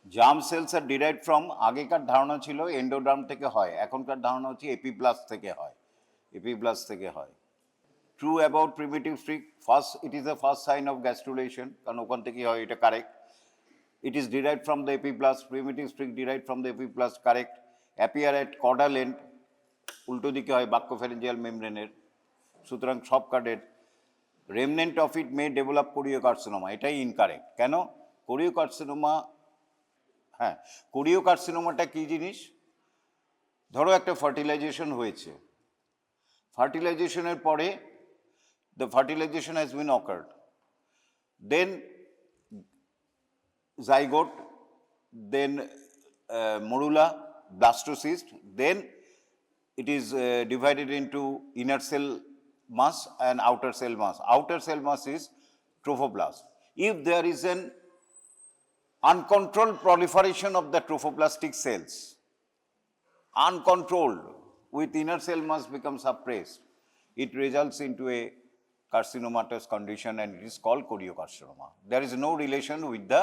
Germ cells are derived from, আগেকার ধারণা ছিল এন্ডোডার্ম থেকে হয়, এখনকার ধারণা হচ্ছে এপিপ্লাস্ট থেকে হয়, এপিপ্লাস্ট থেকে হয়। True about primitive streak, first it is the first sign of gastrulation, কারণ ওখান থেকেই হয়, এটা correct. It is derived from the epiblast, primitive streak derived from the epiblast, correct. Appear at caudal end, উল্টো দিকে হয় বাক্যোফ্যারিঞ্জিয়াল মেমব্রেনের, সুতরাং সব কার্ডের। Remnant of it may develop choriocarcinoma, এটাই ইনকারেক্ট। কেন? কোরিওকার্সিনোমা, হ্যাঁ, কোরিওকার্সিনোমাটা কী জিনিস? ধরো একটা ফার্টিলাইজেশন হয়েছে, ফার্টিলাইজেশনের পরে the fertilization has been occurred, then zygote, then morula, blastocyst, then it is divided into inner cell mass and outer cell mass. Outer cell mass is trophoblast. If there is an uncontrolled proliferation of the trophoblastic cells, uncontrolled, with inner cell mass becomes suppressed, it results into a carcinomatous condition and it is called choriocarcinoma. There is no relation with the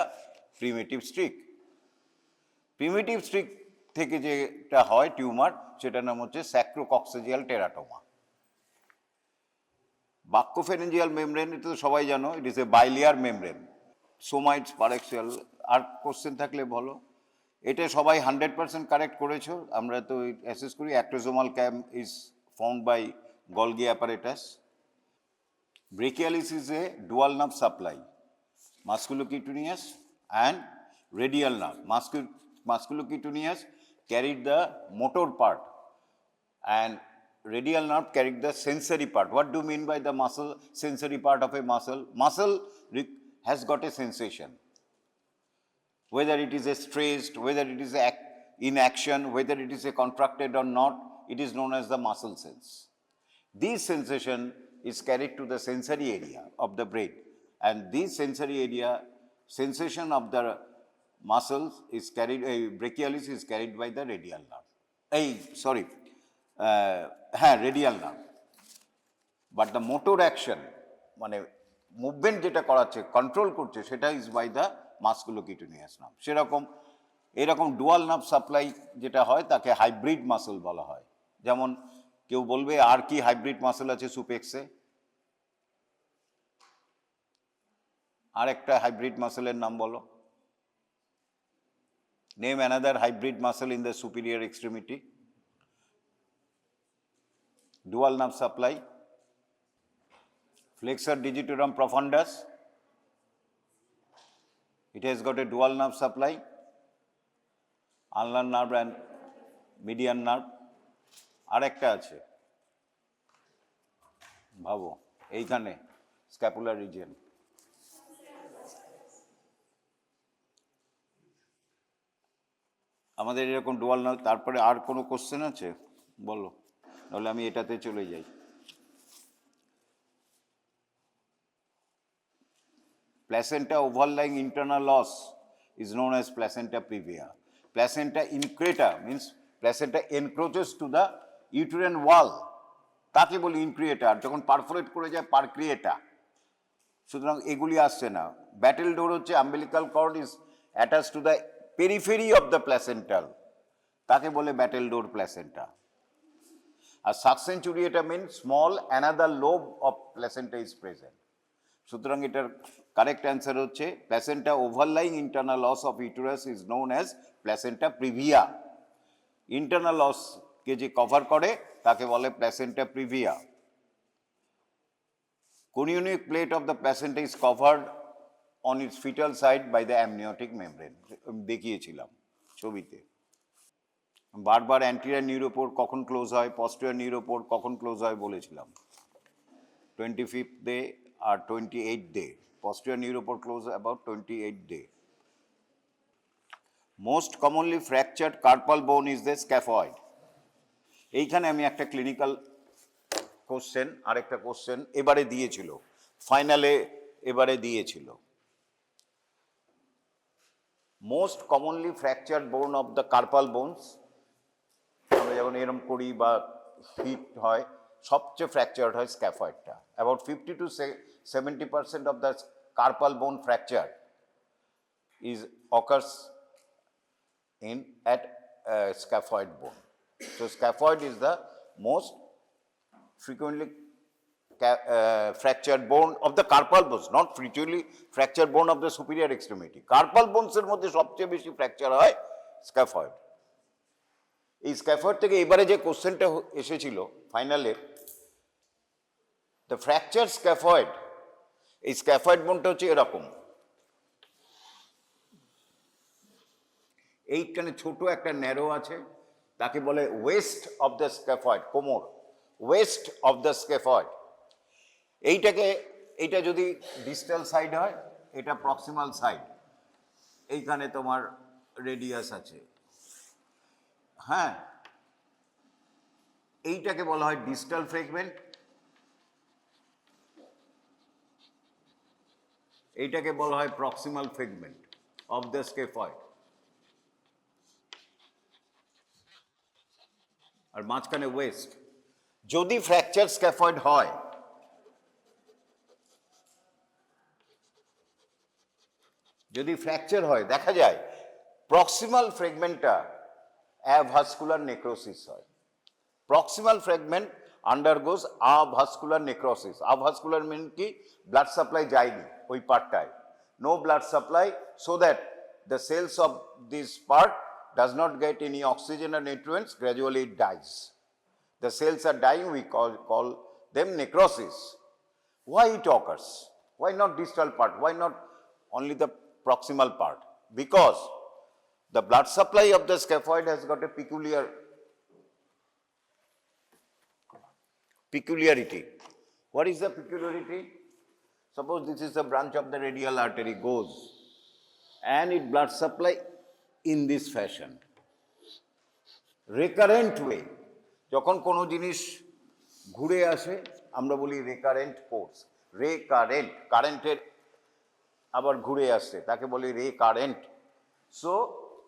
primitive streak. Primitive streak থেকে যেটা হয় tumour, সেটার নাম হচ্ছে স্যাক্রোকক্সেজিয়াল teratoma. বাক্যোফ্যারিঞ্জিয়াল membrane, এটা তো সবাই জানো, it is a bilayer membrane. Somites, paraxial, আর কোশ্চেন থাকলে বলো। এটা সবাই 100% কারেক্ট করেছো, আমরা তো অ্যাসেস করি। Acrosomal cap is found by Golgi apparatus. Brachialis is a dual nerve supply, musculocutaneous and radial nerve. Musculocutaneous carried the motor part and radial nerve carried the sensory part. What do you mean by the muscle, sensory part of a muscle? Muscle has got a sensation. Whether it is a stressed, whether it is in action, whether it is a contracted or not, it is known as the muscle sense. This sensation is carried to the sensory area of the brain, and this sensory area, sensation of the muscles is carried, brachialis is carried by the radial nerve. Radial nerve. But the motor action, মানে movement যেটা করাচ্ছে, control করছে, সেটা is by the মাস্কুলোকিউটেনিয়াস nerve. সেরকম এরকম dual nerve supply যেটা হয় তাকে হাইব্রিড মাসল বলা হয়। যেমন কেউ বলবে আর কি হাইব্রিড মাসল আছে সুপেক্সে? আর একটা হাইব্রিড মাসলের নাম বলো। Name another hybrid muscle in the superior extremity. Dual nerve supply. Flexor digitorum profundus, it has got a dual nerve supply, ulnar nerve and median nerve. আর একটা আছে, ভাবো, এইখানে স্ক্যাপুলার রিজিয়ন। আমাদের এরকম ডুয়াল নার্ভ। তারপরে আর কোনো কোশ্চেন আছে বলো, নাহলে আমি এটাতে চলে যাই। Placenta overlying internal os is known as placenta previa. Placenta increta means placenta encroaches to the uterine wall. তাকে বলি ইনক্রিয়েটা। যখন পারফোরেট করে যায় পারক্রিয়েটা। সুতরাং এগুলি আসছে না। ব্যাটেল ডোর হচ্ছে umbilical cord is attached to the periphery of the placental, তাকে বলে battle door placenta. R সাবসেঞ্চুরিয়েটা means small another lobe of placenta is present. সুতরাং এটার কারেক্ট অ্যান্সার হচ্ছে placenta overlying internal os of uterus is known as placenta previa. Internal অসকে যে cover করে তাকে বলে placenta previa. Conionic plate of the placenta is covered on its fetal side by the amniotic membrane. দেখিয়েছিলাম ছবিতে। বারবার anterior নিউরোপোর কখন close হয়, পস্টেরিয়র নিউরোপোর কখন ক্লোজ হয় বলেছিলাম। 25th day R 28th day. Posterior neuropore close about 28th day. Most commonly fractured carpal bone is the scaphoid. এইখানে আমি একটা ক্লিনিক্যাল কোশ্চেন, আরেকটা কোশ্চেন এবারে দিয়েছিল, ফাইনালে এবারে দিয়েছিল। মোস্ট কমনলি ফ্র্যাকচার্ড বোন অফ দ্য কার্পাল বোনস, আমরা যখন এরম করি বা হিট হয়, সবচেয়ে ফ্র্যাকচার্ড হয় স্ক্যাফয়েডটা। About 50 to 70% of the carpal bone fracture occurs at scaphoid bone. So scaphoid is the most frequently fractured bone of the carpal bones, not frequently fractured bone of the superior extremity. Carpal bones এর মধ্যে সবচেয়ে বেশি fracture হয় scaphoid. এই scaphoid থেকে এবারে যে কোশ্চেনটা এসেছিল ফাইনালে, দ্য ফ্র্যাকচার স্ক্যাফয়েড, এই স্ক্যাফয়েড বোনটা হচ্ছে এরকম, এইখানে ছোট একটা ন্যারো আছে, তাকে বলে ওয়েস্ট অফ দ্য স্ক্যাফয়েড, কোমর, ওয়েস্ট অফ দ্য স্ক্যাফয়েড। এইটা যদি ডিস্টাল সাইড হয়, এটা প্রক্সিমাল সাইড, এইখানে তোমার রেডিয়াস আছে, হ্যাঁ, এইটাকে বলা হয় ডিস্টাল ফ্রেগমেন্ট, এইটাকে বলা হয় proximal fragment of the scaphoid. আর মাঝখানে ওয়েস্ট। যদি ফ্র্যাকচার স্ক্যাফয়েড হয়, যদি ফ্র্যাকচার হয়, দেখা যায় প্রক্সিমাল ফ্রেগমেন্টটা অ্যাভাস্কুলার নেক্রোসিস হয়। Proximal fragment undergoes avascular necrosis. Avascular mean কি? ব্লাড সাপ্লাই যায়নি ওই পার্টটায়, no blood supply, so that the cells of this part does not get any oxygen or nutrients, gradually it dies. The cells are dying, we call them necrosis. Why it occurs? Why not distal part? Why not only the proximal part? Because the blood supply of the scaphoid has got a peculiarity. What is the peculiarity? Suppose this is the branch of the radial artery goes and it blood supply in this fashion, recurrent way. যখন কোনো জিনিস ঘুরে আসে আমরা বলি recurrent course, recurrent, কারেন্টের আবার ঘুরে আসছে তাকে বলি recurrent. So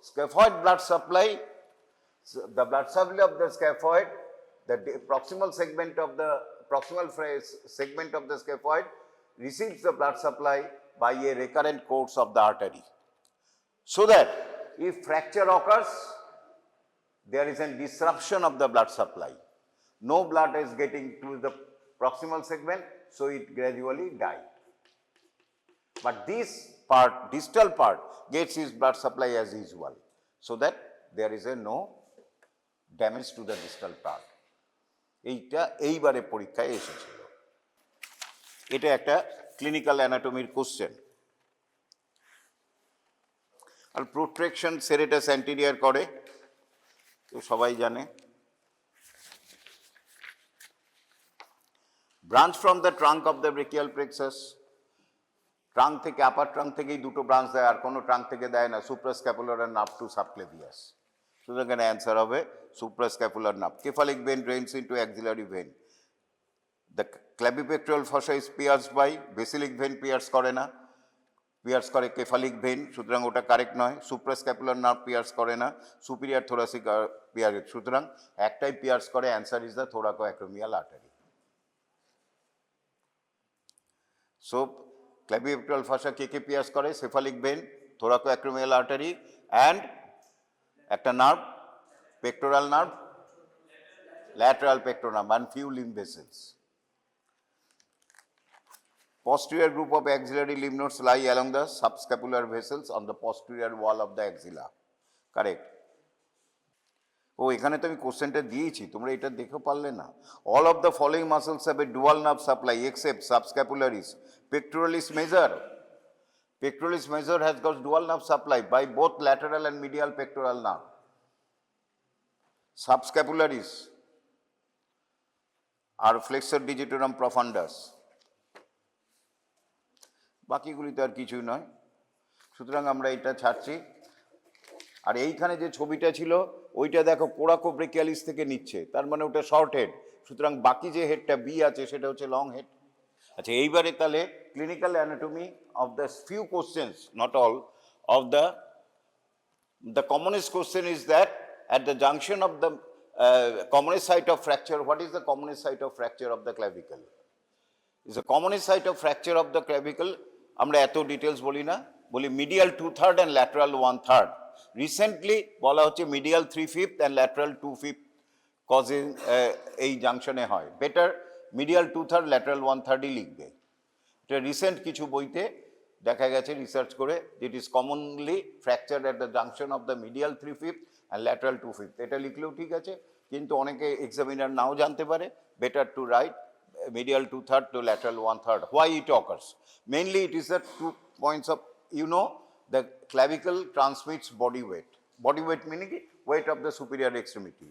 scaphoid blood supply, the blood supply of the scaphoid, the proximal segment of the scaphoid receives the blood supply by a recurrent course of the artery, so that if fracture occurs, there is a disruption of the blood supply. No blood is getting to the proximal segment, so it gradually dies. But this part, distal part, gets its blood supply as usual, so that there is no damage to the distal part. এইটা এইবারে পরীক্ষায় এসেছিল। এটা একটা clinical অ্যানাটমির question. আর protraction serratus anterior করে তো সবাই জানে। Branch from the trunk of the brachial plexus, trunk থেকে, আপার ট্রাঙ্ক থেকেই দুটো ব্রাঞ্চ দেয়, আর কোনো ট্রাঙ্ক থেকে দেয় না, সুপ্রাস্ক্যাপুলার আর নার্ভ টু সাবক্লেভিয়াস। সুতরাং এখানে অ্যান্সার হবে suprascapular nerve. Cephalic vein drains into axillary vein. The clavipectoral fossa is pierced by, basilic vein pierce করে না, পিয়ার্স করে কেফালিক ভেন, সুতরাং ওটা কারেক্ট নয়। সুপ্রাস্ক্যাপুলার নার্ভ পিয়ার্স করে না, সুপিরিয়র থোরাসিক পিয়ার, সুতরাং একটাই পিয়ার্স করে, answer is the thoracoacromial artery. So clavipectoral fossa কে পিয়ার্স করে? Cephalic vein, thoracoacromial artery and একটা nerve, pectoral nerve, lateral pectoral nerve, and few limb vessels. Posterior group of axillary lymph nodes lie along the subscapular vessels on the posterior wall of the axilla. Correct. ও এখানে তো আমি কোশ্চেনটা দিয়েছি, তোমরা এটা দেখে পারলে না। All of the following muscles have a dual nerve supply except subscapularis. Pectoralis major. Pectoralis major has got dual nerve supply by both lateral and medial pectoral nerve. Subscapularis R flexor digitorum profundus, বাকিগুলি তো আর কিছুই নয়। সুতরাং আমরা এটা ছাড়ছি। আর এইখানে যে ছবিটা ছিল ওইটা দেখো কোরাকো ব্রেকিয়ালিস থেকে নিচ্ছে, তার মানে ওটা শর্ট হেড, সুতরাং বাকি যে হেডটা বি আছে সেটা হচ্ছে লং হেড। আচ্ছা, এইবারে তাহলে clinical anatomy of the few questions, not all, of the commonest question is that at the junction of the commonest site of fracture, what is the commonest site of fracture of the clavicle? Is the commonest site of fracture of the clavicle, আমরা এত details বলি না, বলি medial 2/3 and lateral 1/3. Recently বলা হচ্ছে medial 3/5 and lateral 2/5 causing এই জাংশনে হয়। Better medial 2/3 lateral 1/3 লিখবে। এটা রিসেন্ট কিছু বইতে দেখা গেছে রিসার্চ করে, it is commonly fracture at the junction of the medial 3/5 and lateral 2/5। এটা লিখলেও ঠিক আছে, কিন্তু অনেকে এক্সামিনার নাও জানতে পারে। Better to right medial 2/3 to lateral 1/3. Why it occurs? Mainly it is the 2 points of, the clavicle transmits body weight. Body weight meaning weight of the superior extremity.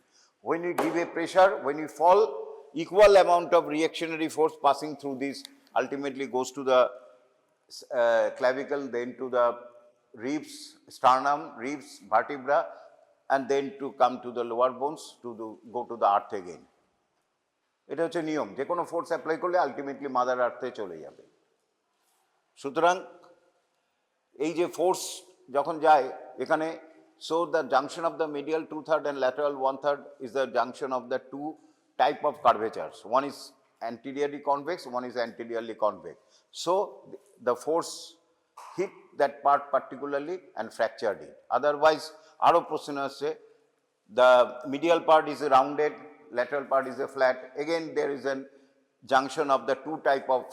When you give a pressure, when you fall, equal amount of reactionary force passing through this ultimately goes to the clavicle, then to the ribs, sternum, ribs, vertebra, and then to come to the lower bones go to the earth again. এটা হচ্ছে নিয়ম, যে কোনো force apply করলে ultimately mother আর্থে চলে যাবে। সুতরাং এই যে ফোর্স যখন যায় এখানে, so the junction of the medial 2/3 and lateral 1/3 is the junction of the two type of curvatures. One is anteriorly convex, one is anteriorly convex. So the force hit that part particularly and fractured it. Otherwise, আরো প্রশ্ন আসছে, the medial part is rounded, lateral part is a flat. Again, there is a junction of the two type of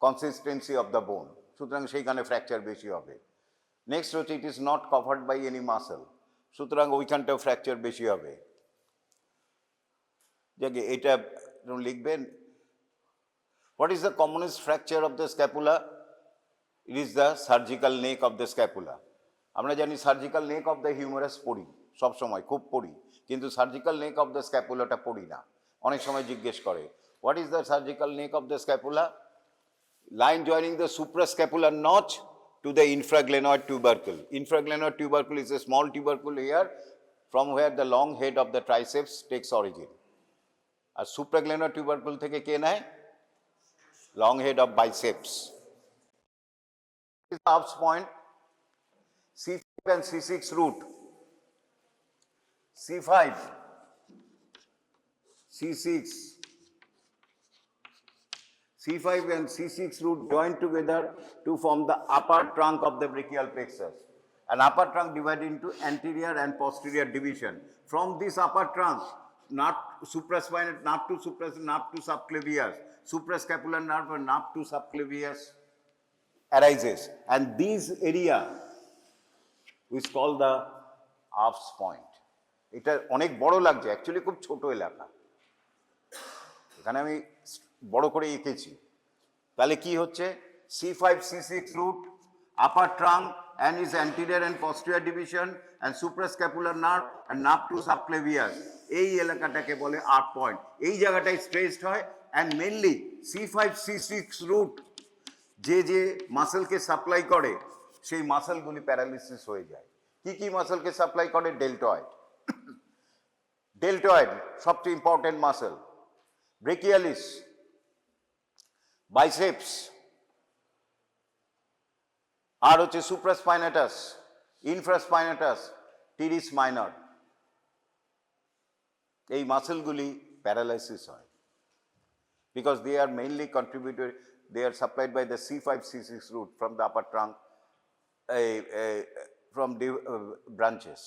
consistency of the bone. সুতরাং সেইখানে fracture বেশি হবে। Next হচ্ছে, it is not covered by any muscle, সুতরাং ওইখানটাও fracture বেশি হবে। দেখে এটা লিখবেন, what is the commonest fracture of the scapula? It is the surgical neck of the scapula. আমরা জানি surgical neck of the humerus পড়ি, সবসময় খুব পড়ি, কিন্তু সার্জিক্যাল নেক অফ দ্য স্ক্যাপুলাটা পড়ি না। অনেক সময় জিজ্ঞেস করে, what is the surgical neck of the scapula? Line joining the suprascapular notch to the infraglenoid tubercle. Infraglenoid tubercle is a small tubercle here from where the long head of the triceps takes origin. আর supraglenoid tubercle থেকে কে নেয়? Long head of biceps. This is the Ape's point. C5 and C6 root. C5, C6. C5 and C6 root join together to form the upper trunk of the brachial plexus. An upper trunk divided into anterior and posterior division. From this upper trunk, supraspinal nerve to subclavius, suprascapular nerve and nerve to subclavius arises. And this area is called the Ape's point. এটা অনেক বড় লাগছে, actually খুব ছোট এলাকা। এখানে আমি বড় করে এঁকেছি। তাহলে কি হচ্ছে? C5 C6 root, upper trunk and is anterior and posterior division and suprascapular nerve and nerve to subclavius, এই এলাকাটাকে বলে Ape point। এই জায়গাটায় স্ট্রেসড হয়, and mainly C5 C6 root যে মাসেলকে সাপ্লাই করে, সেই মাসেলগুলি প্যারালিসিস হয়ে যায়। কি মাসেলকে সাপ্লাই করে? ডেল্টয়েড। ডেল্টয়েড সবচেয়ে ইম্পর্টেন্ট মাসেল। ব্রেকিয়ালিস, বাইসেপস, আর হচ্ছে সুপ্রাস্পাইনাটাস, ইনফ্রাস্পাইনাটাস, টিরিস মাইনর। এই মাসেলগুলি প্যারালাইসিস হয়, because they are mainly contributed, they are supplied by the C5 C6 root from the upper trunk, from the branches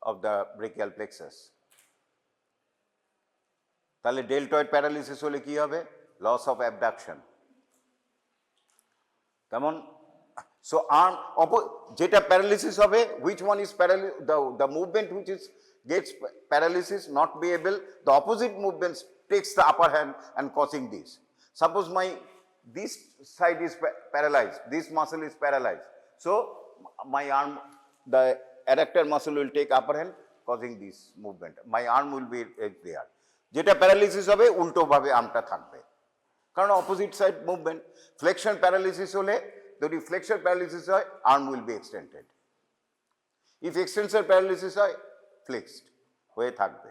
of the brachial plexus. তাহলে deltoid paralysis হলে কি হবে? Loss of abduction. তেমন so arm যেটা paralysis হবে, which one is the movement which is gets paralysis not be able, the opposite movement takes the upper hand and causing this. Suppose this side is paralyzed, this muscle is paralyzed, so my arm, the adductor muscle will take upper hand causing this movement, my arm will be there. যেটা paralysis হবে উল্টো ভাবে আর্মটা থাকবে, কারণ opposite side movement. Flexion paralysis হলে, যদি flexion paralysis হয়, arm will B extended. If extensor paralysis হয়, ফ্লেক্সড হয়ে থাকবে,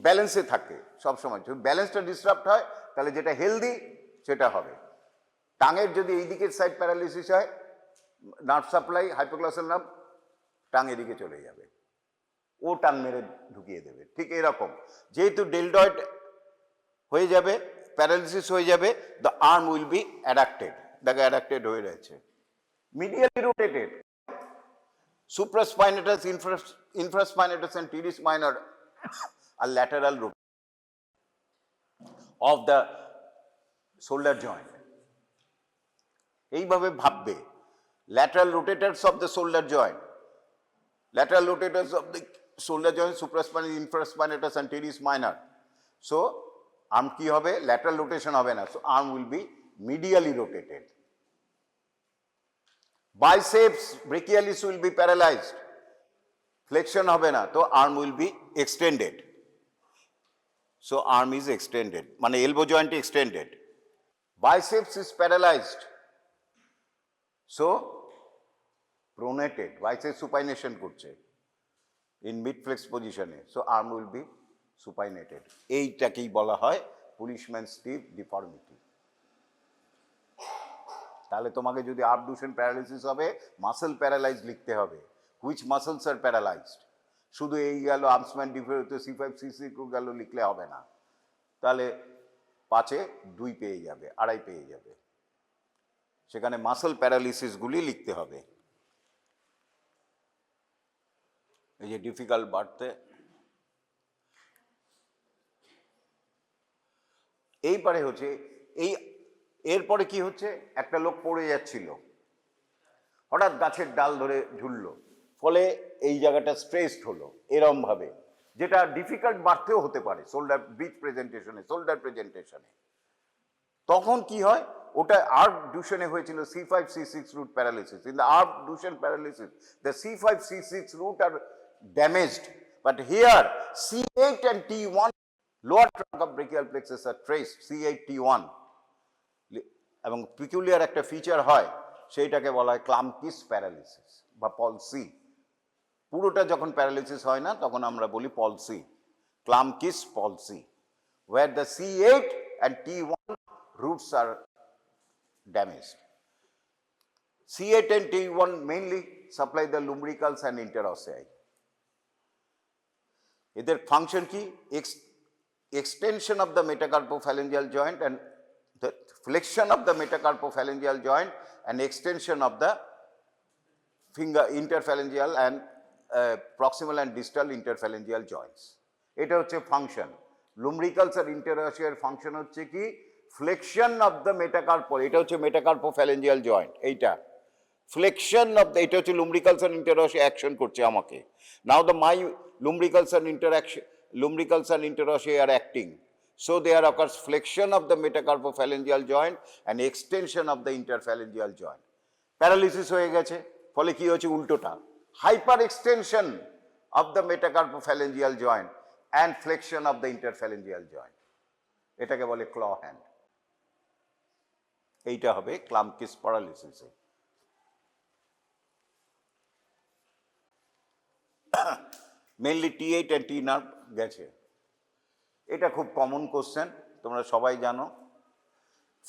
ব্যালেন্সে থাকে সবসময়। যদি ব্যালেন্সটা ডিস্টার্ব হয়, তাহলে যেটা হেলদি সেটা হবে। টাঙের যদি এই দিকের সাইড প্যারালিসিস হয়, নার্ভ সাপ্লাই, হাইপোগ্লসাল নার্ভ টাং এদিকে চলে যাবে, ও টাং মেরে ঢুকিয়ে দেবে। ঠিক এরকম, যেহেতু ডেল্টয়েড হয়ে যাবে, প্যারালিসিস হয়ে যাবে, the arm will be addicted. দেখো অ্যাডাক্টেড হয়ে রয়েছে, medially rotated. Supraspinatus, infraspinatus and teres minor are lateral root of the shoulder joint. এইভাবে ভাববে, lateral rotators of the shoulder joint, lateral rotators of the shoulder joint, supraspinatus, infraspinatus and teres minor. So arm কি হবে? Lateral rotation হবে না, so arm will be medially rotated. Biceps brachialis will be paralyzed, flexion হবে না, তো arm will be extended. So arm is extended, মানে elbow joint extended. Biceps is paralyzed, so pronated, biceps supination করছে in mid flex position, so arm will be supinated. এইটাকেই বলা হয় policeman Steve deformity. তাহলে তোমাকে যদি abduction প্যারালাইসিস হবে, muscle paralyse লিখতে হবে, হুইচ মাসলস আর প্যারালাইজড। শুধু এই গেল আর্মসম্যান ডিফারেন্ট C5 C6 গেল লিখলে হবে না, তাহলে 5-এ 2 পেয়ে যাবে, 2.5 পেয়ে যাবে, সেখানে মাসল প্যারালিসিসগুলি লিখতে হবে। এই যে ডিফিকাল্ট বাড়তে, এইবারে হচ্ছে এই, এরপরে কি হচ্ছে, একটা লোক পড়ে যাচ্ছিল, হঠাৎ গাছের ডাল ধরে ঝুললো, ফলে এই জায়গাটা স্ট্রেসড হলো এরম ভাবে, যেটা ডিফিকাল্ট বাড়তেও হতে পারে শোল্ডার ব্রিজ প্রেজেন্টেশনে, শোল্ডার প্রেজেন্টেশনে। তখন কি হয়, ওটা abduction হয়েছিল C5 C6 root paralysis. In the abduction paralysis, the C5 C6 root are damaged, but here C8 and T1, lower trunk of brachial plexus are traced, C8 T1, এবং peculiar একটা feature হয়, সেইটাকে বলা হয় ক্লাম্পিস paralysis বা পলসি। পুরোটা যখন paralysis হয় না, তখন আমরা বলি palsy, Klumpke's palsy, where the C8 and T1 roots are damaged. C8 and T1 mainly supply the lumbricals and interossei. এদের ফাংশন কি? Extension of the metacarpophalangeal joint and the flexion of the metacarpophalangeal joint and extension of the finger interphalangeal and proximal and distal interphalangeal joints. এটা হচ্ছে function. lumbricals আর interossei function হচ্ছে কি? Flexion of the metacarpal, এটা হচ্ছে metacarpophalangeal joint, এইটা flexion of the, এটা হচ্ছে লুম্ব্রিকালস এন্ড ইন্টারঅসে অ্যাকশন করছে আমাকে। Now the my lumbricals and interaction, lumbricals and interossei are acting, so there occurs flexion of the metacarpophalangeal joint and extension of the interphalangeal joint. Paralysis হয়ে গেছে, ফলে কি হচ্ছে? উল্টোটা, hyper extension of the metacarpophalangeal joint and flexion of the interphalangeal joint, এটাকে বলে ক্ল hand. এইটা হবে ক্লাম্পিস প্যারালিসিসে। Mainly T8 and T nerve গেছে। এটা খুব কমন কোশ্চেন, তোমরা সবাই জানো।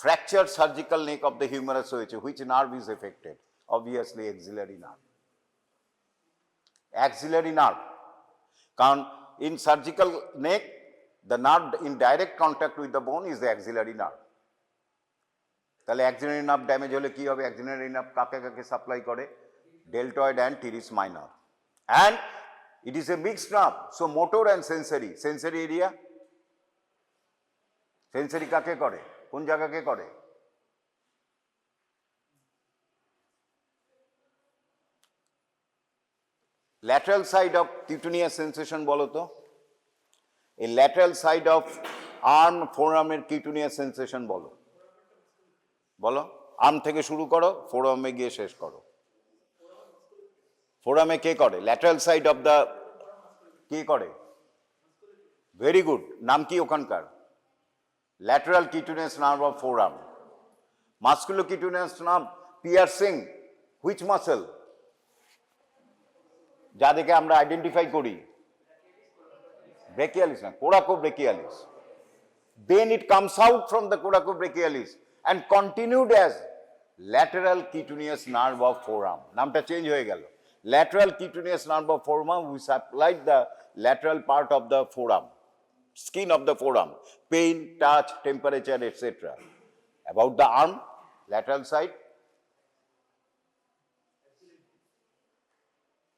Fracture surgical neck of the humerus হয়েছে, which nerve is affected? Obviously axillary nerve, axillary nerve, কারণ in surgical neck the nerve in direct contact with the bone is the axillary nerve. তাহলে axillary nerve damage হলে কি হবে? axillary nerve কাকে কাকে supply করে? deltoid and teres minor, and it is a mixed nerve, so motor and sensory, sensory area, sensory কাকে করে? কোন জায়গাকে করে? lateral side of cutaneous sensation বলো তো, এই ল্যাটারাল সাইড অফ আর্ম ফোরআর্মের কিউটেনিয়াস সেন্সেশন বলো, বলো। আর্ম থেকে শুরু করো, ফোরআর্মে গিয়ে শেষ করো। ফোরআর্মে কে করে? ল্যাটারাল সাইড অফ দ্য, কে করে? ভেরি গুড, নাম কি ওখানকার? Lateral cutaneous nerve of forearm. Musculocutaneous nerve piercing which muscle, যা দেখে আমরা আইডেন্টিফাই করি? brachialis, coracobrachialis. Then it comes out from the coracobrachialis and continued as lateral cutaneous nerve of forearm. নামটা change হয়ে গেল, lateral cutaneous nerve of forearm, we supplied the lateral part of the forearm, skin of the forearm, pain, touch, temperature, etc. About the arm, lateral side,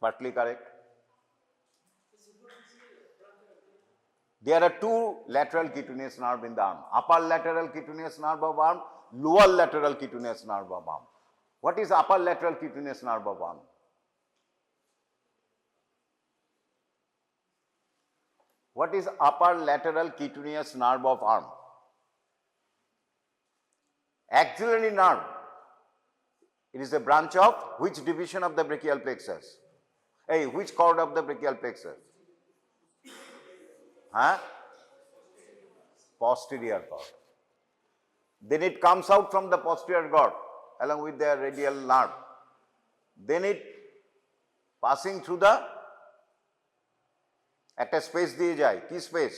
Partly correct. There are two lateral cutaneous nerve in the arm. Upper lateral cutaneous nerve of arm, lower lateral cutaneous nerve of arm. What is upper lateral cutaneous nerve of arm? What is upper lateral cutaneous nerve of arm? Axillary nerve. It is a branch of which division of the brachial plexus? Hey, which cord of the brachial plexus? Huh? Posterior cord. Then it comes out from the posterior cord along with the radial nerve. Then it passing through the একটা space দিয়ে যায়, কি space?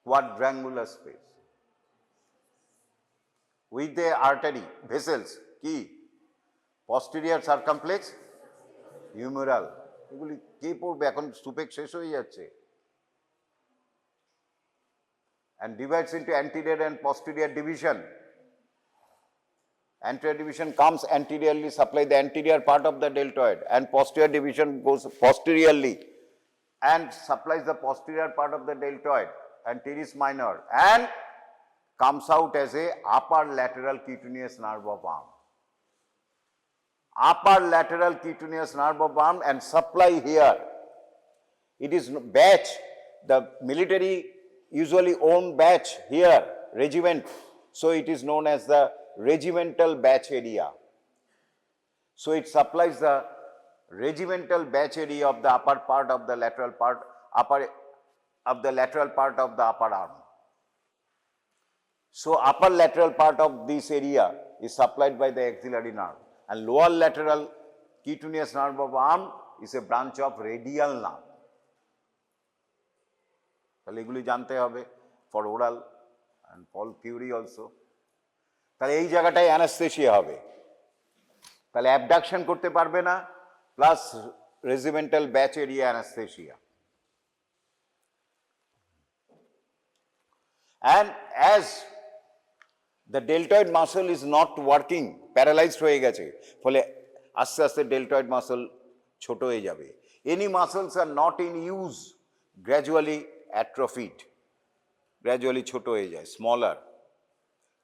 Quadrangular space with the artery vessels, কি? Posterior circumflex, humeral. এগুলি কে পড়বে এখন? সুপেক শেষ হয়ে যাচ্ছে। And divides into anterior and posterior division. Anterior division comes anteriorly, supply the anterior part of the deltoid, and posterior division goes posteriorly and supplies the posterior part of the deltoid and teres minor and comes out as a upper lateral cutaneous nerve of arm. Upper lateral cutaneous nerve of arm and supply here. It is batch, the military usually own batch here, regiment. So it is known as the regimental batch area. So it supplies the regimental batch area of the upper part of the lateral part, lateral part of the upper arm. So upper lateral part of this area is supplied by the axillary nerve, and lower lateral cutaneous nerve of arm is a branch of radial nerve. তাহলে এগুলি জানতে হবে for oral and for theory also. তাহলে এই জায়গাটায় anaesthesia হবে, তাহলে abduction করতে পারবে না, plus regimental batch area anaesthesia. And as the deltoid muscle is not working, paralysed হয়ে গেছে, ফলে আস্তে আস্তে ডেল্টয়েড মাসল ছোট হয়ে যাবে। Any muscles are not in use, gradually atrophied, gradually ছোট হয়ে যায়, স্মলার,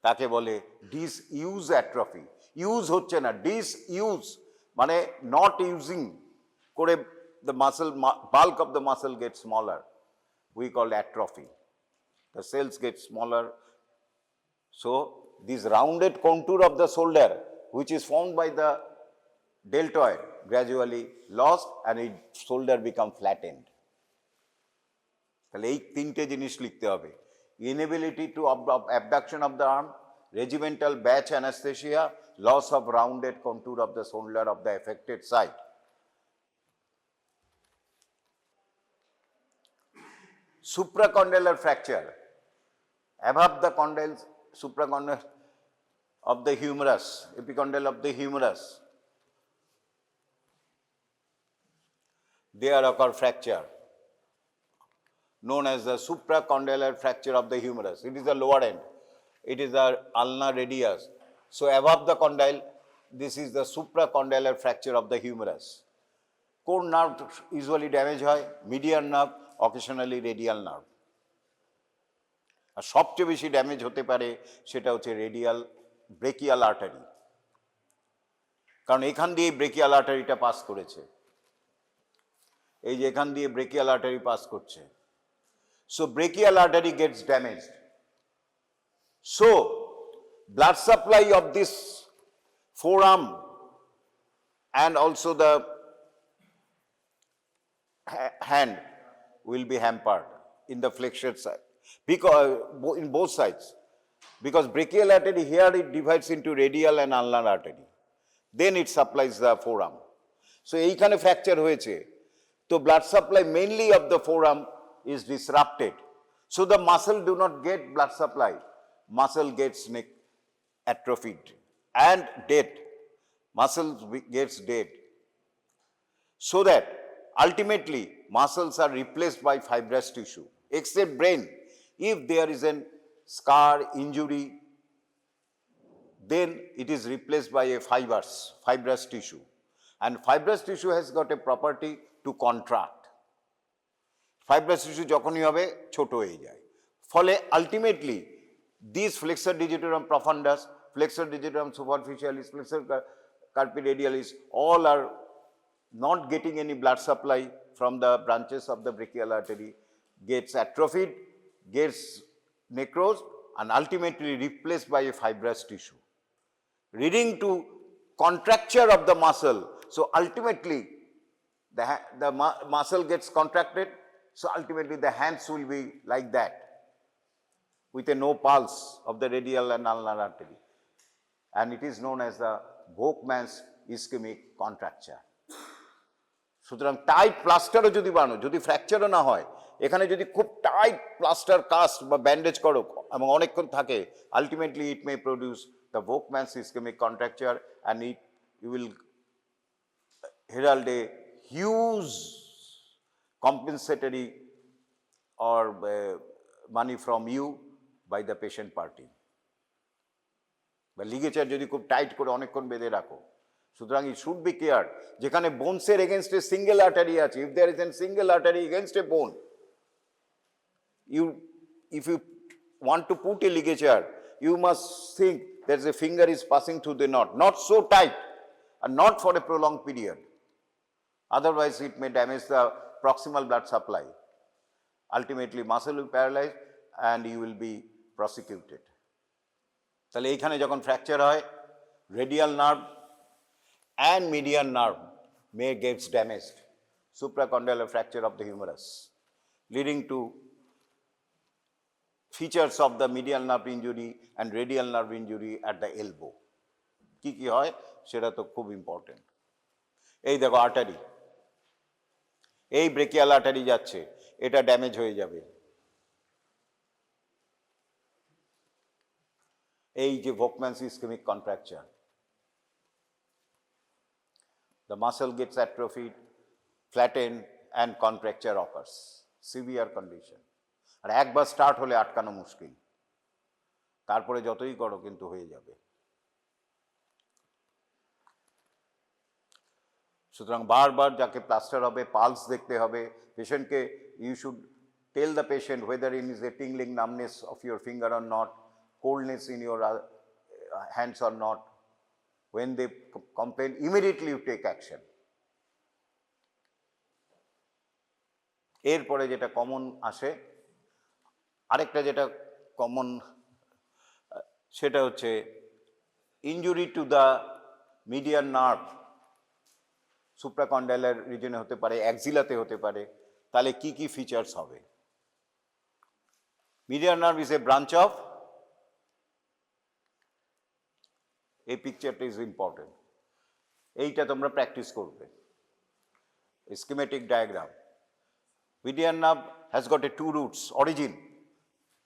তাকে বলে ডিসইউজ অ্যাট্রফি। ইউজ হচ্ছে না, ডিসইউজ মানে নট ইউজিং করে the muscle, bulk of the muscle gets smaller, we call atrophy. The cells get smaller. So this rounded contour of the shoulder which is formed by the deltoid gradually lost and its shoulder become flattened. তাহলে এই তিনটে জিনিস লিখতে হবে: inability to abduction of the arm, regimental batch anesthesia, loss of rounded contour of the shoulder of the affected side. Supracondylar fracture above the condyles, supracondyle of the humerus, epicondyle of the humerus, there occur fracture known as the supracondylar fracture of the humerus. It is the lower end, it is the ulnar radius. So above the condyle, this is the supracondylar fracture of the humerus. Core nerve usually damage হয়, median nerve, occasionally radial nerve. আর সবচেয়ে বেশি damage হতে পারে সেটা হচ্ছে radial ব্রেকিয়াল artery, কারণ এখান দিয়ে ব্রেকিয়াল আর্টারিটা পাস করেছে, এই যে এখান দিয়ে ব্রেকিয়াল আর্টারি পাস করছে। So brachial artery gets damaged. So blood supply of this forearm and also the hand will be hampered in the flexure side, because in both sides, because brachial artery here it divides into radial and ulnar artery, then it supplies the forearm. So এইখানে fracture হয়েছে, তো blood supply mainly of the forearm is disrupted. So the muscle do not get blood supply, muscle gets atrophied and dead, muscle gets dead. So that ultimately muscles are replaced by fibrous tissue, except brain. If there is a scar, injury, then it is replaced by a fibrous tissue. And fibrous tissue has got a property to contract. Fibrous tissue যখনই হবে ছোট হয়ে যায়, ফলে ultimately these flexor digitorum profundus, flexor digitorum superficialis, flexor carpi radialis, all are not getting any blood supply from the branches of the brachial artery, gets atrophied, gets necrosed, and ultimately replaced by a fibrous tissue, leading to contracture of the muscle. So ultimately the muscle gets contracted, so ultimately the hands will be like that, with a no pulse of the radial and ulnar artery, and it is known as the Volkmann's ischemic contracture. সুতরাং tight প্লাস্টারও যদি বানো, যদি ফ্র্যাকচারও না হয়, এখানে যদি খুব tight plaster caste বা bandage করো এবং অনেকক্ষণ থাকে, ultimately it May produce the Volkmann's ischemic contracture, and it will herald a huge compensatory or money from you by the patient party. বা লিগেচার যদি খুব টাইট করে অনেকক্ষণ বেঁধে রাখো, সুতরাং it should be কেয়ার, যেখানে বোনসের এগেনস্ট এ সিঙ্গেল আর্টারি আছে, if there is a single artery against a bone, if you want to put a ligature, you must think that the finger is passing through the knot, not so tight and not for a prolonged period, otherwise it may damage the proximal blood supply. Ultimately muscle will paralyze and you will be prosecuted. তাহলে এইখানে যখন fracture হয়, radial nerve and median nerve may gets damaged, supracondylar fracture of the humerus, leading to features of the medial nerve injury and radial nerve injury at the elbow. কি কি হয় সেটা তো খুব ইম্পর্টেন্ট। এই দেখো আর্টারি, এই ব্রেকিয়াল আর্টারি যাচ্ছে, এটা ড্যামেজ হয়ে যাবে। এই যে Volkmann's ischemic contracture, the muscle gets atrophied, flattened, and contracture occurs. Severe condition. আর একবার স্টার্ট হলে আটকানো মুশকিল, তারপরে যতই করো কিন্তু হয়ে যাবে। সুতরাং বারবার যাকে প্লাস্টার হবে পালস দেখতে হবে পেশেন্টকে। You should tell the patient whether it is a tingling numbness of your finger or not, coldness in your hands or not. When they complain, immediately you take action. এরপরে যেটা common আসে, আরেকটা যেটা common সেটা হচ্ছে injury to the median nerve, supracondylar রিজনে হতে পারে, অ্যাক্সিলাতে হতে পারে। তাহলে কি কি ফিচার্স হবে? Median nerve is a branch of, এই পিকচারটা ইজ ইম্পর্টেন্ট, এইটা তোমরা প্র্যাকটিস করবে। Schematic diagram, median nerve has got a two roots, origin,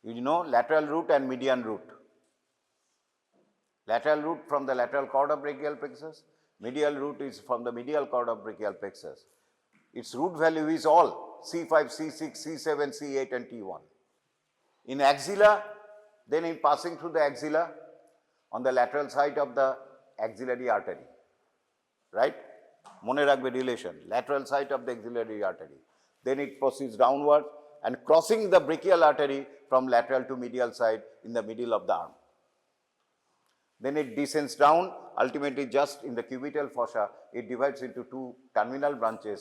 you know, lateral root and median root. Lateral root from the lateral cord of brachial plexus, medial root is from the medial cord of brachial plexus. Its root value is all C5, C6, C7, C8 and T1. In axilla, then in passing through the axilla on the lateral side of the axillary artery, right? Mone rakhbe relation, lateral side of the axillary artery. Then it proceeds downward and crossing the brachial artery from lateral to medial side in the middle of the arm. Then it descends down, ultimately just in the cubital fossa, it divides into two terminal branches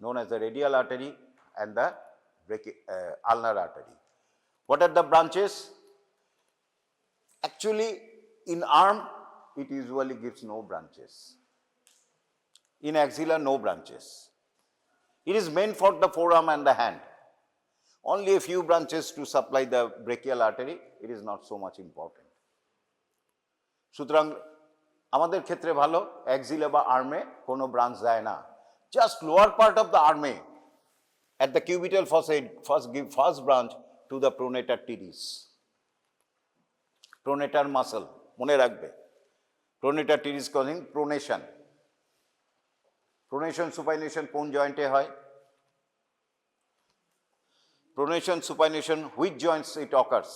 known as the radial artery and the ulnar artery. What are the branches? Actually, in arm, it usually gives no branches. In axilla, no branches. It is meant for the forearm and the hand. Only a few branches to supply the brachial artery. It is not so much important. সুতরাং আমাদের ক্ষেত্রে ভালো অ্যাক্সিলা বা আর্মে কোনো branch যায় না। Just lower part of the আর্মে at the cubital fossa, first give first branch to the pronator teres. Pronator muscle, মনে রাখবে। Pronator teres causing pronation. Pronation supination কোন জয়েন্টে হয়? Pronation supination, which joints it occurs?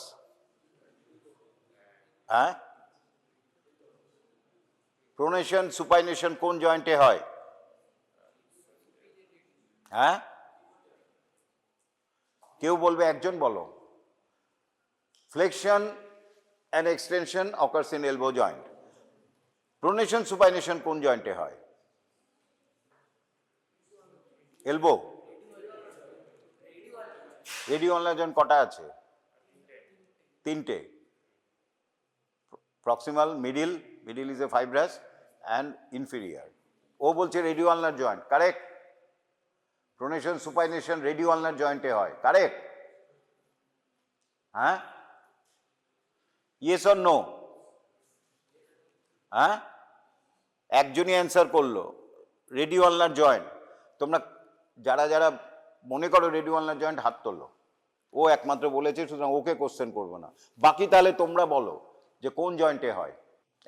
Pronation supination কোন জয়েন্টে হয়? হ্যাঁ, কেউ বলবে, একজন বলো। Flexion and extension occurs in elbow joint. Pronation supination কোন জয়েন্টে হয়? এলবো। রেডিও আলনার জয়েন্ট কটা আছে? তিনটে। Proximal, middle, middle is a fibrous, and inferior. ও বলছে radio ulnar joint, correct. Pronation supination radio ulnar জয়েন্টে হয়, কারেক্ট। হ্যাঁ, ইয়েস অর নো? হ্যাঁ, একজনই অ্যান্সার করলো রেডিও আলনার জয়েন্ট। তোমরা যারা যারা মনে করো রেডিও আলনার জয়েন্ট হাত তোলো। ও একমাত্র বলেছে, সুতরাং ওকে কোশ্চেন করবো না। বাকি তাহলে তোমরা বলো যে কোন জয়েন্টে হয়।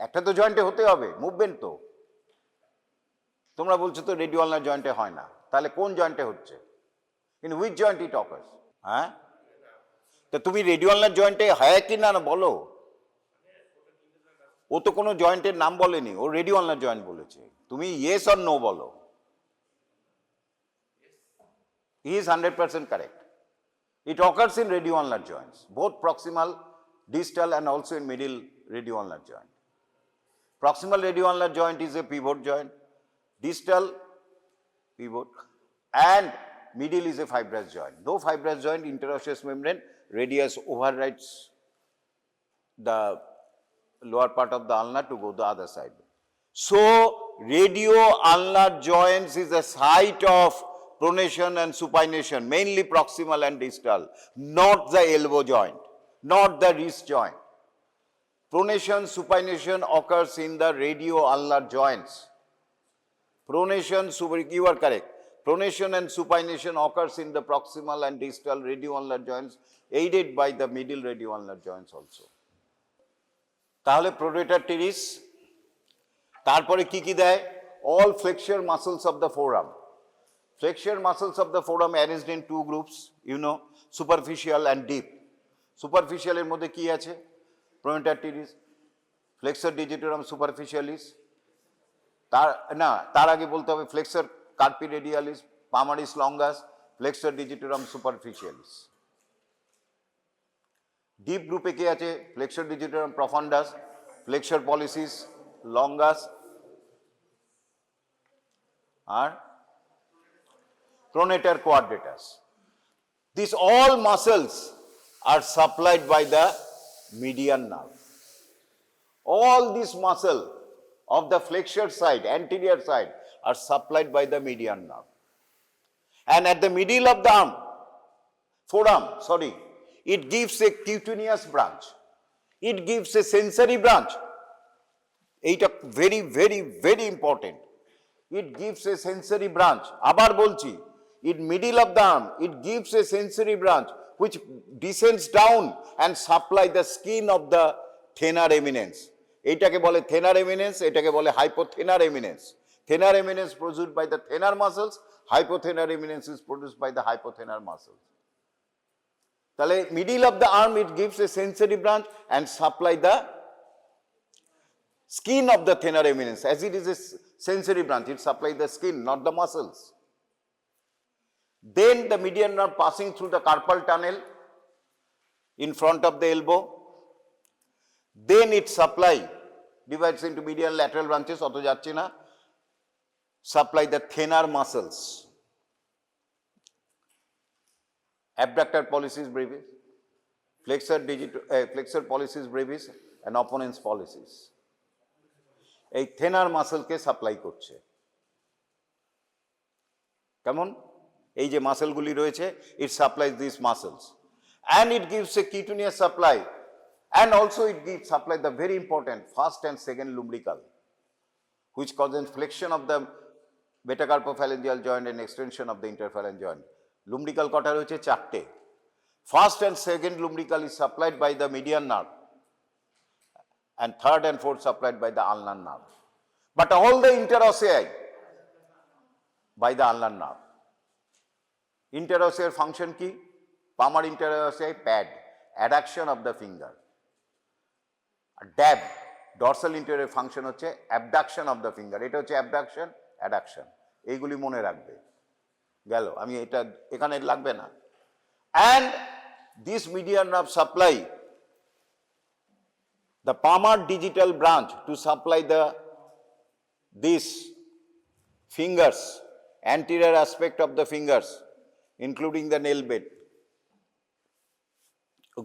একটা তো জয়েন্টে হতে হবে, মুভমেন্ট তো। তোমরা বলছো তো রেডিও আলনার জয়েন্টে হয় না, তাহলে কোন জয়েন্টে হচ্ছে? In which joint it occurs? হ্যাঁ, তো তুমি রেডিও আলনার জয়েন্টে হয় কি না বলো। ও তো কোনো জয়েন্টের নাম বলেনি, ও রেডিও আলনার জয়েন্ট বলেছে। তুমি ইয়েস অর নো বলো। He is 100% correct. It occurs in radio ulnar joints, both proximal, distal, and also in middle radio ulnar joint. Proximal radio ulnar joint is a pivot joint, distal pivot, and middle is a fibrous joint. Though fibrous joint, interosseous membrane radius overrides the lower part of the ulnar to go the other side. So, radio ulnar joints is a site of pronation and supination, mainly proximal and distal, not the elbow joint, not the wrist joint. Pronation, supination occurs in the radio ulnar joints. Pronation, you are correct. Pronation and supination occurs in the proximal and distal radio ulnar joints, aided by the middle radio ulnar joints also. তাহলে প্রোটেটার teres, তারপরে কি কি দেয়? All flexure muscles of the forearm. Flexure muscles of the forearm arranged in two groups, you know, superficial and deep. Superficial এর মধ্যে কি আছে? Pronator teres, flexor digitorum superficialis, তার আগে বলতে হবে flexor carpi radialis, palmaris longus, flexor digitorum superficialis. Deep গ্রুপে কি আছে? flexor digitorum profundus, flexor pollicis longus, R pronator quadratus. These all muscles are supplied by the median nerve. All these muscles of the flexure side, anterior side, are supplied by the median nerve. And at the middle of the forearm, it gives a cutaneous branch. It gives a sensory branch. It's very, very, very important. It gives a sensory branch. আবার বলছি, in middle of the arm, it gives a sensory branch which descends down and supply the skin of the thenar eminence. এটাকে বলে thenar eminence, এটাকে বলে hypothenar eminence. Thenar eminence produced by the thenar muscles, hypothenar eminence is produced by the hypothenar muscles. তাহলে middle of the arm, it gives a sensory branch and supply the skin of the thenar eminence. As it is a sensory branch, it supplies the skin, not the muscles. Then the median nerve passing through the carpal tunnel in front of the elbow. Then it divides into medial lateral branches, অত যাচ্ছে না, supply the thenar muscles. Abductor pollicis brevis, flexor pollicis brevis, and opponens pollicis. এই থেনার মাসেলকে supply করছে। কেমন? এই যে মাসেলগুলি রয়েছে, it supplies these muscles and it gives a cutaneous supply, and also it supplies the very important first and second lumbrical, which causes flexion of the metacarpophalangeal joint and extension of the interphalangeal joint. Lumbrical কটা রয়েছে? চারটে। First and second lumbrical is supplied by the median nerve, and third and fourth supplied by the ulnar nerve. But all the interossei by the ulnar nerve. Interossei function কি? Palmar interossei pad, adduction of the finger. Dab, dorsal interior function হচ্ছে abduction of the finger, এটা হচ্ছে abduction, addiction, এইগুলি মনে রাখবে। গেল, আমি এটা এখানে লাগবে না। And this median nerve supply the palmar digital branch to supply these fingers, anterior aspect of the fingers, including the nail bed,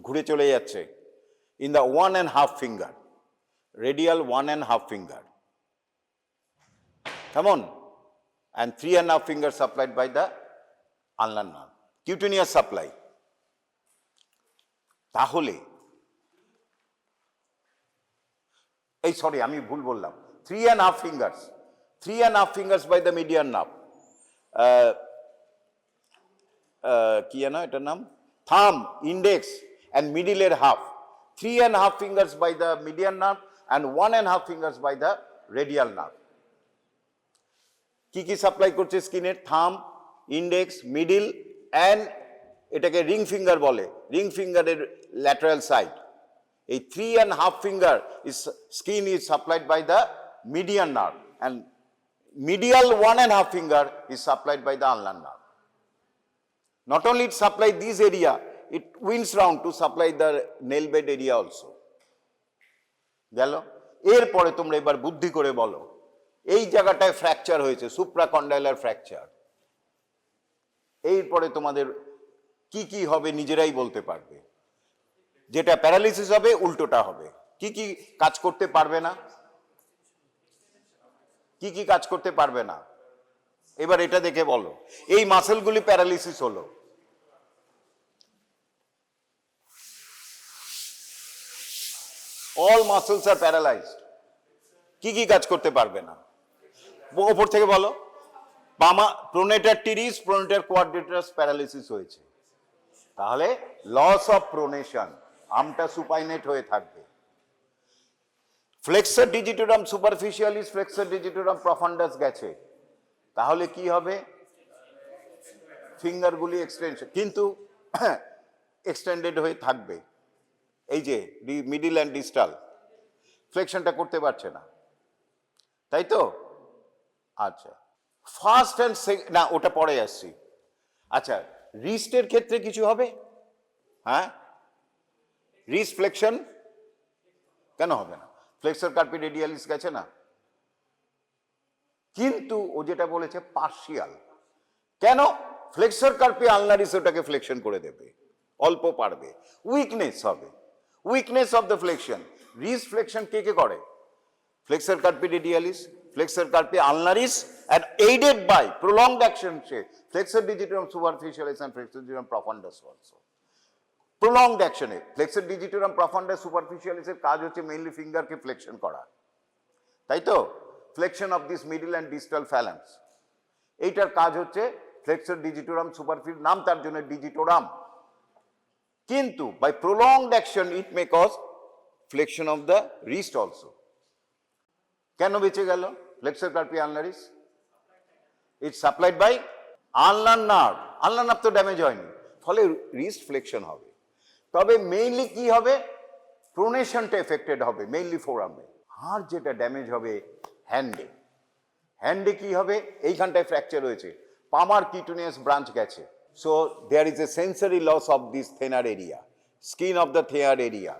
ঘুরে চলে যাচ্ছে in the 1.5 finger, radial 1.5 finger. Come on. And 3.5 fingers supplied by the ulnar nerve. Cutaneous supply. তাহলে এই sorry আমি ভুল বললাম, 3.5 fingers, 3.5 fingers by the median nerve, কি জানো এটার নাম, থাম, ইন্ডেক্স and middle এর half, 3.5 fingers by the median nerve and 1.5 fingers by the radial nerve. কি কি সাপ্লাই করছে স্কিনের? থাম, ইন্ডেক্স, মিডিল অ্যান্ড এটাকে রিং ফিঙ্গার বলে, রিং ফিঙ্গারের ল্যাটারাল সাইড। এই 3.5 finger is skin is supplied by the median nerve and medial 1.5 finger is supplied by the ulnar nerve. Not only it supply this area, it winds round to supply the nail bed area also. গেল, এরপরে তোমরা এবার বুদ্ধি করে বলো, এই জায়গাটায় fracture হয়েছে, সুপ্রাকন্ডাইলার ফ্র্যাকচার, এরপরে তোমাদের কি কি হবে নিজেরাই বলতে পারবে। যেটা প্যারালিসিস হবে উল্টোটা হবে। কি কি কাজ করতে পারবে না, কি কি কাজ করতে পারবে না, এবার এটা দেখে বলো। এই মাসেলগুলি প্যারালিসিস হলো, অল মাসেলস আর প্যারালাইজড, কি কি কাজ করতে পারবে না, ওপর থেকে বলো। Pronator teres, pronator quadratus paralysis হয়েছে, তাহলে লস অফ প্রোনেশন, আর্মটা সুপাইনেট হয়ে থাকবে। Flexor digitorum superficialis, flexor digitorum profundus গেছে, তাহলে কি হবে? ফিঙ্গারগুলি এক্সটেনশন, কিন্তু এক্সটেন্ডেড হয়ে থাকবে। এই যে মিডিল অ্যান্ড ডিস্টাল ফ্লেকশনটা করতে পারছে না, তাই তো? আচ্ছা, ফার্স্ট অ্যান্ড সেকেন্ড, না ওটা পরে আসছি। আচ্ছা, রিস্টের ক্ষেত্রে কিছু হবে? হ্যাঁ, রিস্ট ফ্লেকশন কেন হবে না? ফ্লেক্সর কার্পি রেডিয়ালিস গেছে না, কিন্তু ও যেটা বলেছে পার্শিয়াল। কেন? ফ্লেক্সর কার্পি আলনারিস ওটাকে ফ্লেকশন করে দেবে, অল্প পারবে, উইকনেস হবে, weakness of the flexion. Wrist flexion কে কে করে? Flexor carpi radialis, flexor carpi ulnaris, and aided by prolonged action say flexor digitorum superficialis and flexor digitorum profundus also. Prolonged action A flexor digitorum profundus superficialis এর কাজ হচ্ছে mainly ফিঙ্গারকে flexion করা, তাই তো? Flexion of this middle and distal phalanges, এইটার কাজ হচ্ছে flexor digitorum superficialis, নাম তার জন্য digitorum, কিন্তু by prolonged action it may cause flexion of the wrist also. কেন বেঁচে গেল flexor carpi ulnaris? It's supplied by ulnar nerve, ulnar nerve তো ড্যামেজ হয়নি, ফলে রিস্ট ফ্লেকশন হবে। তবে মেইনলি কি হবে? প্রোনেশনটা এফেক্টেড হবে মেইনলি ফোরামে। আর যেটা ড্যামেজ হবে হ্যান্ডে, হ্যান্ডে কি হবে? এইখানটায় ফ্র্যাকচার হয়েছে, পামার কিউটেনিয়াস ব্রাঞ্চ গেছে, so there is a sensory loss of this thenar area, skin of the thenar area,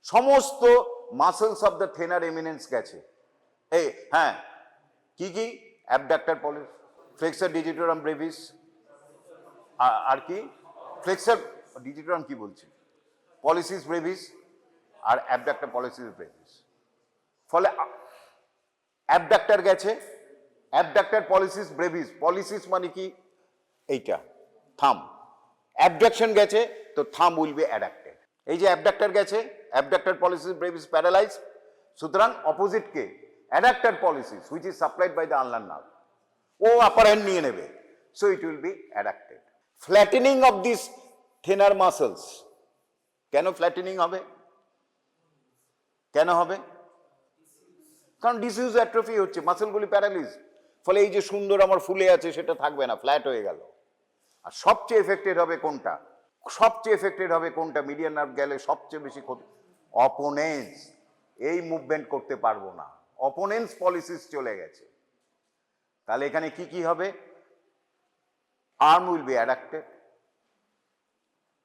সমস্ত muscles of the thenar eminence গেছে। এই হ্যাঁ, কি কি? Abductor pollicis, flexor digitorum brevis, আর কি? ফ্লেক্সর ডিজিটোরাম কি বলছি, পলিসিস ব্রেভিস আর অ্যাবডাক্টর পলিসিস ব্রেভিস। ফলে অ্যাবডাক্টর গেছে, অ্যাবডাক্টর পলিসিস ব্রেভিস, পলিসিস মানে কি? এইটা থাম, অ্যাবডাকশন গেছে তো থাম উইল বি অ্যাডাক্টেড। এই যে অ্যাবডাক্টর গেছে, অ্যাবডাক্টর পলিসিস ব্রেভিস প্যারালাইজ, সুতরাং অপোজিট কে? Adductor pollicis which is supplied by the ulnar nerve, ও আপার হ্যান্ড নিয়ে নেবে, so it will be adducted. Flattening of this thenar muscles, কেন ফ্ল্যাটেনিং হবে? কেন হবে? কারণ ডিসিউজ অ্যাট্রফি হচ্ছে, মাসেলগুলি প্যারালিজ, ফলে এই যে সুন্দর আমার ফুলে আছে সেটা থাকবে না, ফ্ল্যাট হয়ে গেল। আর সবচেয়ে এফেক্টেড হবে কোনটা? সবচেয়ে এফেক্টেড হবে কোনটা? মিডিয়ান নার্ভ গেলে সবচেয়ে বেশি ক্ষতি, অপোনেন্স। এই মুভমেন্ট করতে পারবো না, অপোনেন্টস পলিসিস চলে গেছে। তাহলে এখানে কি কি হবে? Arm will be adducted,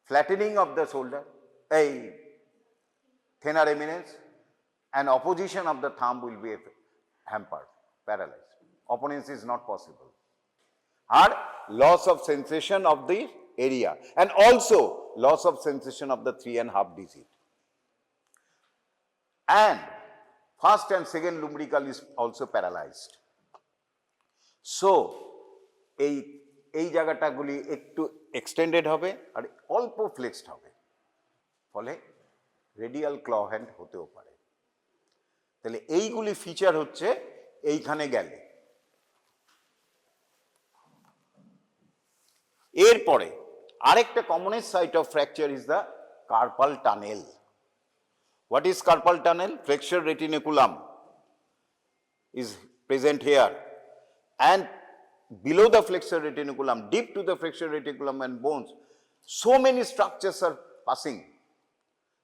flattening of the shoulder, এই thenar eminence, and opposition of the thumb will be hampered, paralyzed. Opponence is not possible. Or loss of sensation of the area, and also loss of sensation of the 3.5 digit. And first and second lumbrical is also paralyzed. So, এই জায়গাটাগুলি একটু extended হবে আর অল্প ফ্লেক্সড হবে, ফলে radial ক্ল hand হতেও পারে। তাহলে এইগুলি ফিচার হচ্ছে এইখানে গেলে। এরপরে আরেকটা commonest site of fracture is the carpal tunnel. What is carpal tunnel? Flexor retinaculum is present here, and below the flexor retiniculum, deep to the flexor retiniculum and bones, so many structures are passing,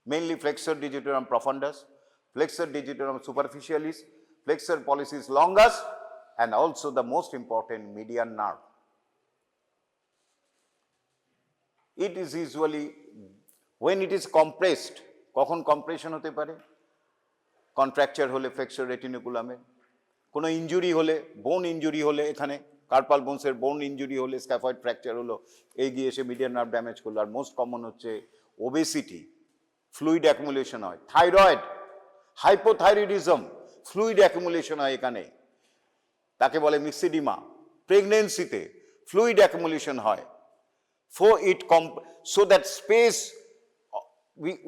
mainly flexor digitorum profundus, flexor digitorum superficialis, flexor pollicis longus, and also the most important median nerve. It is usually when it is compressed, কখন compression হতে পারে? Contracture হলে flexor রেটিনিকুলামে, কোনো injury হলে, বোন injury হলে, এখানে carpal বোনসের বোন ইনজুরি হলে, স্ক্যাফয়েড ফ্র্যাকচার হলো, এগিয়ে এসে মিডিয়ান নার্ভ ড্যামেজ করলো। আর মোস্ট কমন হচ্ছে ওবেসিটি, ফ্লুইড অ্যাকুমুলেশন হয়, থাইরয়েড, হাইপোথাইরয়েডিজম, ফ্লুইড অ্যাকুমুলেশন হয় এখানে, তাকে বলে মিক্সিডিমা। প্রেগনেন্সিতে ফ্লুইড অ্যাকুমুলেশন হয়, so that space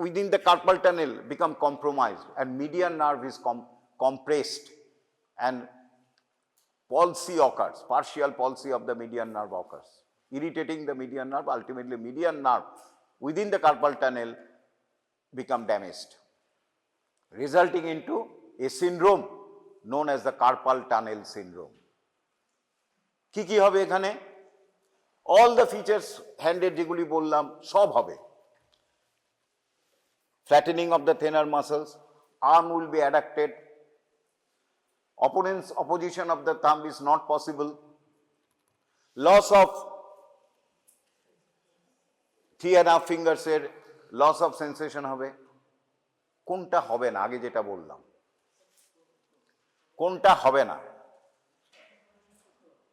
within the carpal tunnel become compromised and median nerve is compressed and palsy occurs, partial palsy of the median nerve occurs, irritating the median nerve. Ultimately median nerve within the carpal tunnel become damaged, resulting into a syndrome known as the carpal tunnel syndrome. কি কি হবে এখানে? all the features হ্যান্ডের যেগুলি বললাম সব হবে। flattening of the thenar muscles, arm will be adducted, opposition of the thumb is not possible, loss of 3.5 fingers এর loss of sensation হবে। কোনটা হবে না? আগে যেটা বললাম, কোনটা হবে না?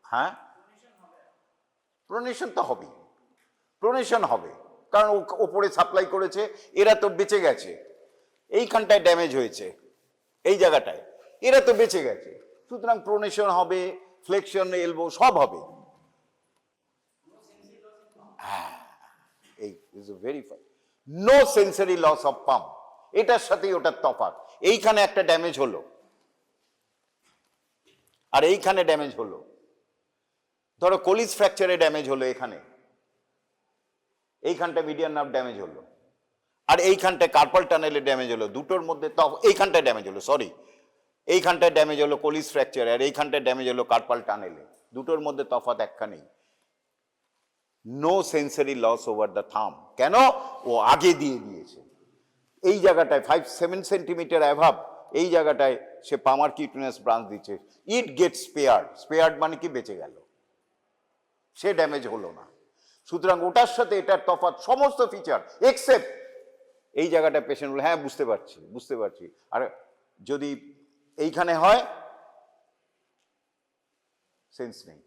হ্যাঁ, প্রোনেশন তো হবেই, প্রোনেশন হবে, কারণ ওপরে সাপ্লাই করেছে, এরা তো বেঁচে গেছে, এইখানটায় ড্যামেজ হয়েছে, এই জায়গাটায় এরা তো বেঁচে গেছে, সুতরাং প্রোনেশন হবে, ফ্লেকশন, এলবো সব হবে। এই is very fine. No sensory loss of পাম্প, এটার সাথেই ওটার তফাৎ। এইখানে একটা ড্যামেজ হলো আর এইখানে ড্যামেজ হলো, ধরো কোলিস ফ্র্যাকচারে ড্যামেজ হলো, এখানে এইখানটা মিডিয়ান নার্ভ ড্যামেজ হলো আর এইখানটায় কার্পাল টানেলে ড্যামেজ হলো, দুটোর মধ্যে এইখানটায় ড্যামেজ হলো, সরি এইখানটায় ড্যামেজ হলো কোলিস ফ্র্যাকচারে আর এইখানটায় ড্যামেজ হলো কার্পাল টানেলে, দুটোর মধ্যে তফাৎ একখানেই। No sensory loss over the thumb, কেন? ও আগে দিয়ে দিয়েছে এই জায়গাটায় 5-7 সেন্টিমিটার অ্যাভাব, এই জায়গাটায় সে পামার কিউটিনাস ব্রাঞ্চ দিচ্ছে, ইট গেট স্পেয়ার্ড। স্পেয়ার্ড মানে কি? বেঁচে গেল, সে ড্যামেজ হলো না। সুতরাং ওটার সাথে এটার তফাৎ সমস্ত ফিচার এক্সেপ্ট এই জায়গাটা পেশেন্ট বলে হ্যাঁ বুঝতে পারছি, বুঝতে পারছি। আর যদি এইখানে হয় সেন্স নেই,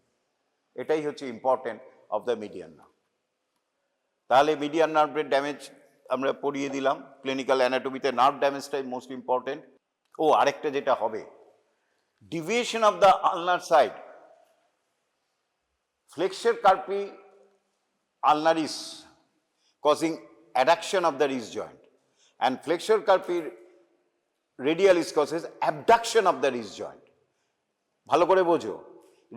এটাই হচ্ছে important of the median nerve. তাহলে মিডিয়ান নার্ভের ড্যামেজ আমরা পড়িয়ে দিলাম, ক্লিনিক্যাল অ্যানাটমিতে নার্ভ ড্যামেজটাই মোস্ট ইম্পর্টেন্ট। ও আরেকটা যেটা হবে, deviation of the ulnar side, flexor carpi ulnaris causing adduction of the wrist joint and flexor carpi radialis causes abduction of the wrist joint. ভালো করে বোঝো,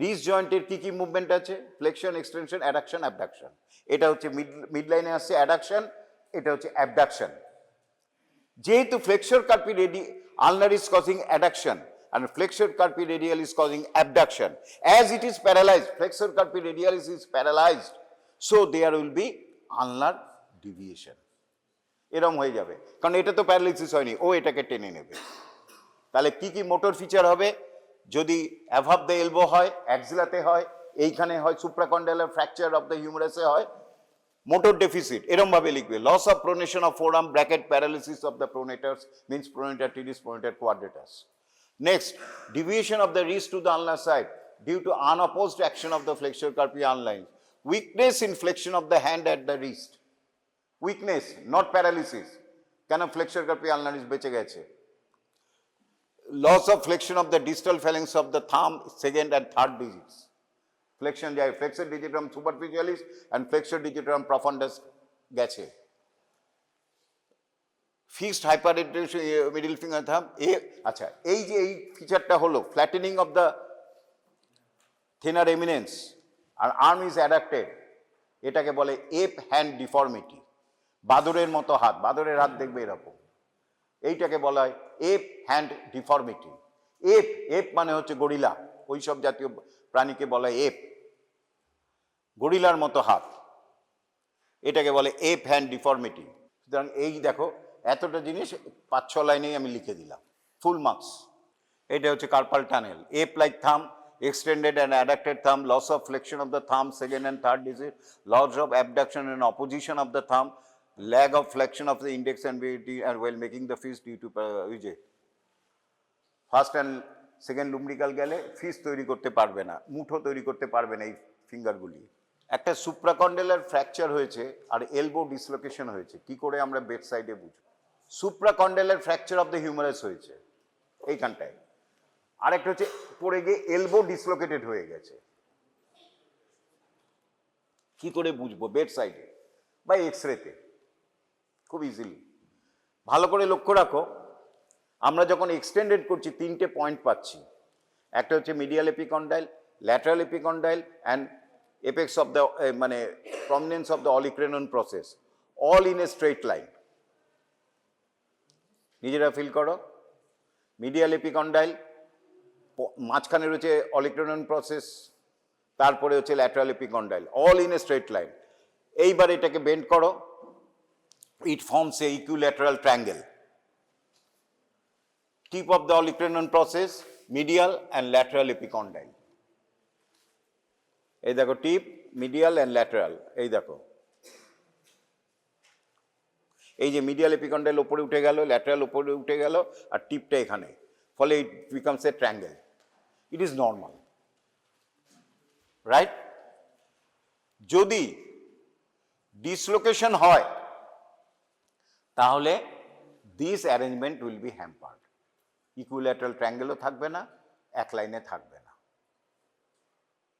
রিস্ট জয়েন্টের কি কি মুভমেন্ট আছে? Flexion, extension, addiction, abduction. এটা হচ্ছে মিড লাইনে আসছে অ্যাডাকশন, এটা হচ্ছে অ্যাবডাকশন। যেহেতু flexor কার্পি ulnaris causing adduction and flexor carpi radialis causing abduction, as it is paralyzed, flexor carpi radialis is paralyzed, so there will be ulnar deviation. এরম হয়ে যাবে, কারণ এটা তো প্যারালাইসিস হয়নি, ও এটাকে টেনে নেবে। তাহলে কি কি মোটর ফিচার হবে? যদি অ্যাভাব দ্য এলবো হয়, অ্যাক্সিলাতে হয়, এইখানে হয় সুপ্রাকন্ডালার ফ্র্যাকচার অফ দ্য হিউমারাসে হয়, মোটর ডেফিসিট এরম ভাবে লিখবে। Loss of pronation of forearm bracket paralysis of the pronators means pronator teres pronator quadratus. Next, deviation of the wrist to the ulnar side due to unopposed action of the flexor carpi ulnar. Weakness in flexion of the hand at the wrist. Weakness, not paralysis. কেন flexor carpi ulnaris বেঁচে গেছে? Loss of flexion of the distal phalanx of the thumb, second and third digits. Flexion যায়, flexor digitorum superficialis and flexor digitorum profundus গেছে। Fixed hyperextension middle finger thumb এ। আচ্ছা, এই যে এই ফিচারটা হলো flattening of the thenar eminence আর আর্ম ইজ অ্যাডাপ্টেড, এটাকে বলে এপ হ্যান্ড ডিফর্মিটি। বাদরের মতো হাত, বাদরের হাত দেখবে এরকম, এইটাকে বলা হয় app hand deformity. App, app মানে হচ্ছে গরিলা, ওই সব জাতীয় প্রাণীকে বলা হয় এপ, গরিলার মতো হাত, এটাকে বলে এপ হ্যান্ড ডিফর্মিটি। সুতরাং এই দেখো এতটা জিনিস 5-6 লাইনেই আমি লিখে দিলাম, ফুল মার্কস। এটা হচ্ছে কার্পাল টানেল, এপ লাইক থাম, extended and adducted thumb, loss of flexion of the thumb, second and third digit, loss of abduction and opposition of the thumb, lag of flexion of the index and and while making the fist due to first and second lumbrical গেলে fist তৈরি করতে পারবে না, মুঠো তৈরি করতে পারবে না এই ফিঙ্গারগুলি। একটা সুপ্রাকন্ডেলার ফ্র্যাকচার হয়েছে আর এলবো ডিসলোকেশন হয়েছে, কি করে আমরা বেড সাইডে বুঝবো? সুপ্রাকন্ডেলার ফ্র্যাকচার অফ দ্য হিউমারাস হয়েছে এইখানটায়, আরেকটা হচ্ছে পড়ে গিয়ে এলবো ডিসলোকেটেড হয়ে গেছে, কি করে বুঝবো? বেড সাইডে বা এক্সরেতে খুব ইজিলি। ভালো করে লক্ষ্য রাখো, আমরা যখন এক্সটেন্ডেড করছি 3টে পয়েন্ট পাচ্ছি, একটা হচ্ছে medial epicondyle, lateral epicondyle and apex of the মানে prominence of the olecranon process, all in a straight line. নিজেরা ফিল করো, মিডিয়াল এপিকন্ডাইল, মাঝখানে রয়েছে অলিক্রেনন প্রসেস, তারপরে হচ্ছে lateral epicondyle, all in a straight line. এইবার এটাকে বেন্ড করো, it forms a equilateral triangle. Tip of the olecranon process, medial and lateral epicondyle. এই দেখো টিপ, মিডিয়াল অ্যান্ড ল্যাটারাল, এই দেখো এই যে মিডিয়াল এপিকন্ডাইল ওপরে উঠে গেল, ল্যাটারাল ওপরে উঠে গেল, আর টিপটা এখানে, ফলে it becomes a triangle. It is normal, right? যদি ডিসলোকেশন হয় তাহলে this arrangement will be hampered, equilateral ট্রায়াঙ্গেলও থাকবে না, এক লাইনে থাকবে না।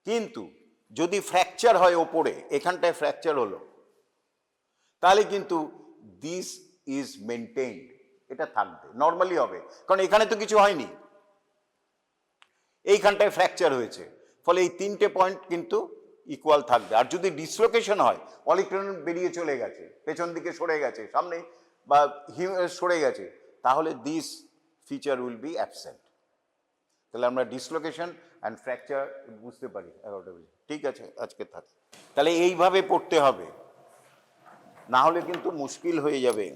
কিন্তু যদি ফ্র্যাকচার হয় ওপরে, এখানটায় ফ্র্যাকচার হলো, তাহলে কিন্তু দিস ইজ মেনটেইনড, এটা থাকবে, নর্মালি হবে, কারণ এখানে তো কিছু হয়নি, এইখানটায় ফ্র্যাকচার হয়েছে, ফলে এই 3টে পয়েন্ট কিন্তু ইকুয়াল থাকবে। আর যদি ডিসলোকেশন হয়, অলিক্রেনন বেরিয়ে চলে গেছে, পেছন দিকে সরে গেছে, সামনে বা সরে গেছে, তাহলে this feature will be absent. তাহলে আমরা ডিসলোকেশন অ্যান্ড ফ্র্যাকচার বুঝতে পারি 11টা বেজে। ঠিক আছে, আজকে থাক। তাহলে এইভাবে পড়তে হবে, না হলে কিন্তু মুশকিল হয়ে যাবে।